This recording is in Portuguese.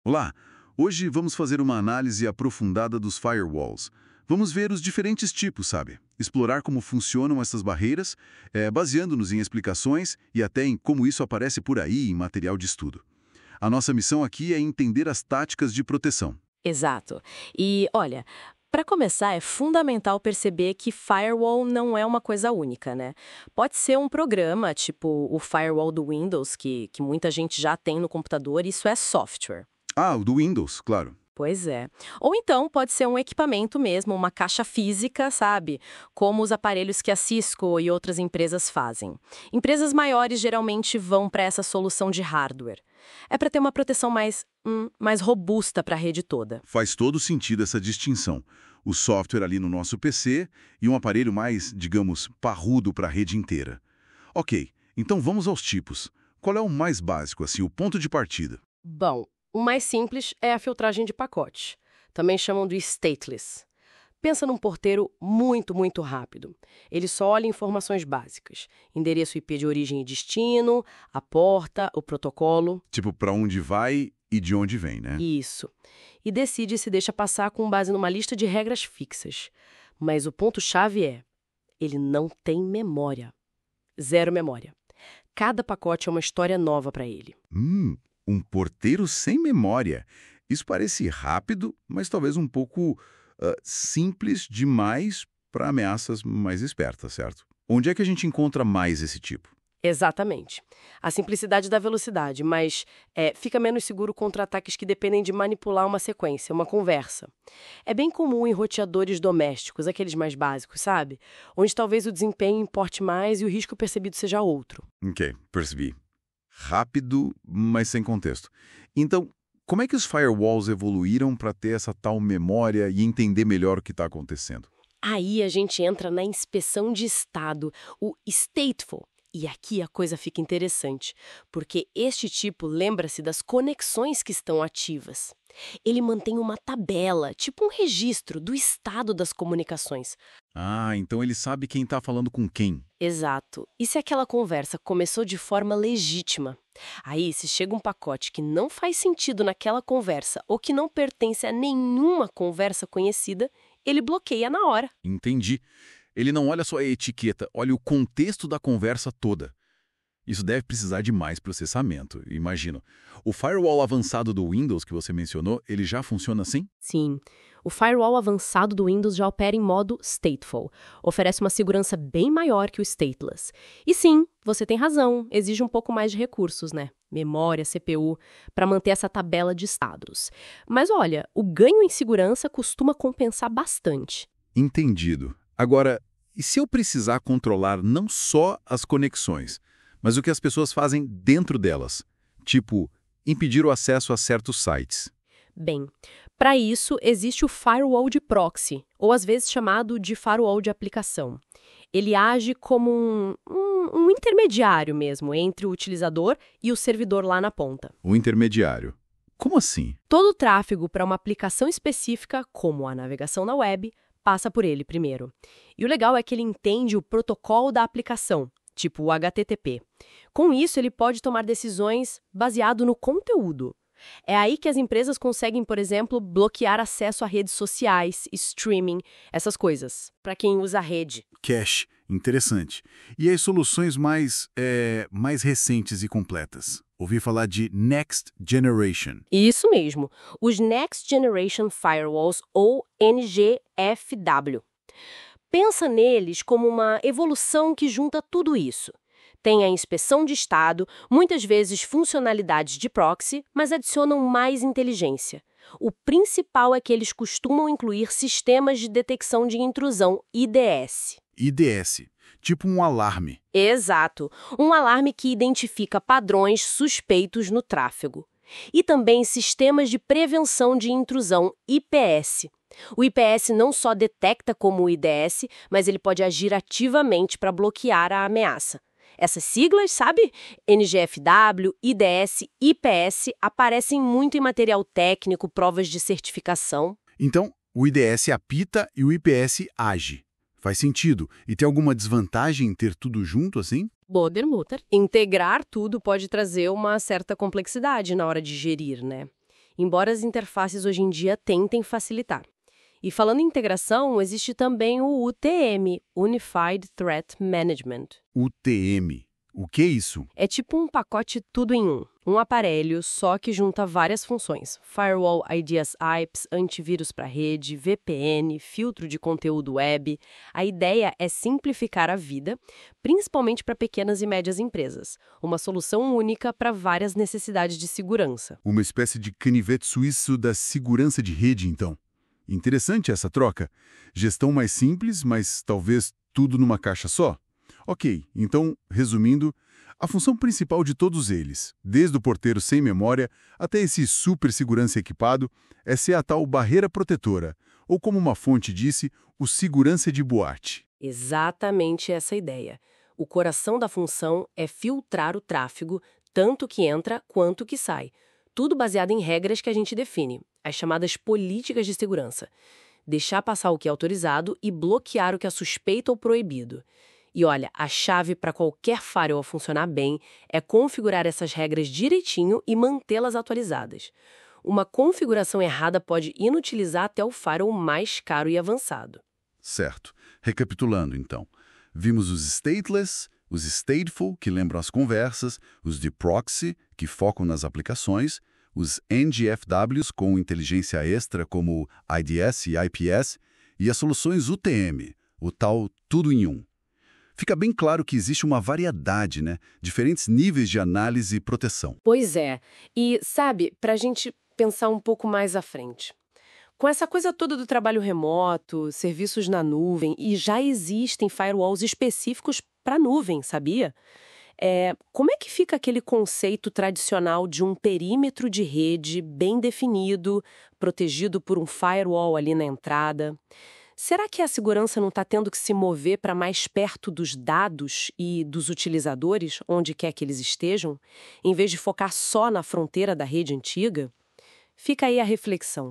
Olá! Hoje vamos fazer uma análise aprofundada dos firewalls. Vamos ver os diferentes tipos, sabe? Explorar como funcionam essas barreiras, baseando-nos em explicações e até em como isso aparece por aí em material de estudo. A nossa missão aqui é entender as táticas de proteção. Exato. E, olha, para começar, é fundamental perceber que firewall não é uma coisa única, né? Pode ser um programa, tipo o firewall do Windows, que muita gente já tem no computador, isso é software. Ah, o do Windows, claro. Pois é. Ou então pode ser um equipamento mesmo, uma caixa física, sabe? Como os aparelhos que a Cisco e outras empresas fazem. Empresas maiores geralmente vão para essa solução de hardware. É para ter uma proteção mais robusta para a rede toda. Faz todo sentido essa distinção. O software ali no nosso PC e um aparelho mais, digamos, parrudo para a rede inteira. Ok, então vamos aos tipos. Qual é o mais básico, assim, o ponto de partida? Bom, o mais simples é a filtragem de pacote. Também chamam de stateless. Pensa num porteiro muito rápido. Ele só olha informações básicas. Endereço IP de origem e destino, a porta, o protocolo. Tipo, para onde vai e de onde vem, né? Isso. E decide se deixa passar com base numa lista de regras fixas. Mas o ponto-chave é: ele não tem memória. Zero memória. Cada pacote é uma história nova para ele. Um porteiro sem memória. Isso parece rápido, mas talvez um pouco simples demais para ameaças mais espertas, certo? Onde é que a gente encontra mais esse tipo? Exatamente. A simplicidade da velocidade, mas fica menos seguro contra ataques que dependem de manipular uma sequência, uma conversa. É bem comum em roteadores domésticos, aqueles mais básicos, sabe? Onde talvez o desempenho importe mais e o risco percebido seja outro. Ok, percebi. Rápido, mas sem contexto. Então, como é que os firewalls evoluíram para ter essa tal memória e entender melhor o que está acontecendo? Aí a gente entra na inspeção de estado, o stateful. E aqui a coisa fica interessante, porque este tipo lembra-se das conexões que estão ativas. Ele mantém uma tabela, tipo um registro do estado das comunicações. Ah, então ele sabe quem está falando com quem. Exato. E se aquela conversa começou de forma legítima? Aí, se chega um pacote que não faz sentido naquela conversa ou que não pertence a nenhuma conversa conhecida, ele bloqueia na hora. Entendi. Ele não olha só a etiqueta, olha o contexto da conversa toda. Isso deve precisar de mais processamento, imagino. O firewall avançado do Windows que você mencionou, ele já funciona assim? Sim, o firewall avançado do Windows já opera em modo stateful. Oferece uma segurança bem maior que o stateless. E sim, você tem razão, exige um pouco mais de recursos, né? Memória, CPU, para manter essa tabela de estados. Mas olha, o ganho em segurança costuma compensar bastante. Entendido. Agora, e se eu precisar controlar não só as conexões, mas o que as pessoas fazem dentro delas? Tipo, impedir o acesso a certos sites. Bem, para isso existe o firewall de proxy, ou às vezes chamado de firewall de aplicação. Ele age como um intermediário mesmo entre o utilizador e o servidor lá na ponta. O intermediário. Como assim? Todo o tráfego para uma aplicação específica, como a navegação na web, passa por ele primeiro. E o legal é que ele entende o protocolo da aplicação, tipo o HTTP. Com isso, ele pode tomar decisões baseado no conteúdo. É aí que as empresas conseguem, por exemplo, bloquear acesso a redes sociais, streaming, essas coisas, para quem usa a rede. Cache. Interessante. E as soluções mais recentes e completas? Ouvi falar de Next Generation. Isso mesmo, os Next Generation Firewalls, ou NGFW. Pensa neles como uma evolução que junta tudo isso. Tem a inspeção de estado, muitas vezes funcionalidades de proxy, mas adicionam mais inteligência. O principal é que eles costumam incluir sistemas de detecção de intrusão, IDS. IDS. Tipo um alarme. Exato, um alarme que identifica padrões suspeitos no tráfego. E também sistemas de prevenção de intrusão, IPS. O IPS não só detecta como o IDS, mas ele pode agir ativamente para bloquear a ameaça. Essas siglas, sabe? NGFW, IDS, IPS, aparecem muito em material técnico, provas de certificação. Então, o IDS apita e o IPS age. Faz sentido. E tem alguma desvantagem em ter tudo junto assim? Bodermutter. Integrar tudo pode trazer uma certa complexidade na hora de gerir, né? embora as interfaces hoje em dia tentem facilitar. E falando em integração, existe também o UTM, Unified Threat Management. UTM. O que é isso? É tipo um pacote tudo em um aparelho só que junta várias funções. Firewall, IDS IPS, antivírus para rede, VPN, filtro de conteúdo web. A ideia é simplificar a vida, principalmente para pequenas e médias empresas. Uma solução única para várias necessidades de segurança. Uma espécie de canivete suíço da segurança de rede, então. Interessante essa troca. Gestão mais simples, mas talvez tudo numa caixa só. Ok, então, resumindo, a função principal de todos eles, desde o porteiro sem memória até esse super segurança equipado, é ser a tal barreira protetora, ou como uma fonte disse, o segurança de boate. Exatamente essa ideia. O coração da função é filtrar o tráfego, tanto que entra quanto que sai. Tudo baseado em regras que a gente define, as chamadas políticas de segurança. Deixar passar o que é autorizado e bloquear o que é suspeito ou proibido. E olha, a chave para qualquer firewall funcionar bem é configurar essas regras direitinho e mantê-las atualizadas. Uma configuração errada pode inutilizar até o firewall mais caro e avançado. Certo. Recapitulando, então. Vimos os stateless, os stateful, que lembram as conversas, os de proxy, que focam nas aplicações, os NGFWs com inteligência extra como IDS e IPS, e as soluções UTM, o tal tudo em um. Fica bem claro que existe uma variedade, né? Diferentes níveis de análise e proteção. Pois é. E, sabe, para a gente pensar um pouco mais à frente. Com essa coisa toda do trabalho remoto, serviços na nuvem, e já existem firewalls específicos para nuvem, sabia? Como é que fica aquele conceito tradicional de um perímetro de rede bem definido, protegido por um firewall ali na entrada? Será que a segurança não está tendo que se mover para mais perto dos dados e dos utilizadores, onde quer que eles estejam, em vez de focar só na fronteira da rede antiga? Fica aí a reflexão.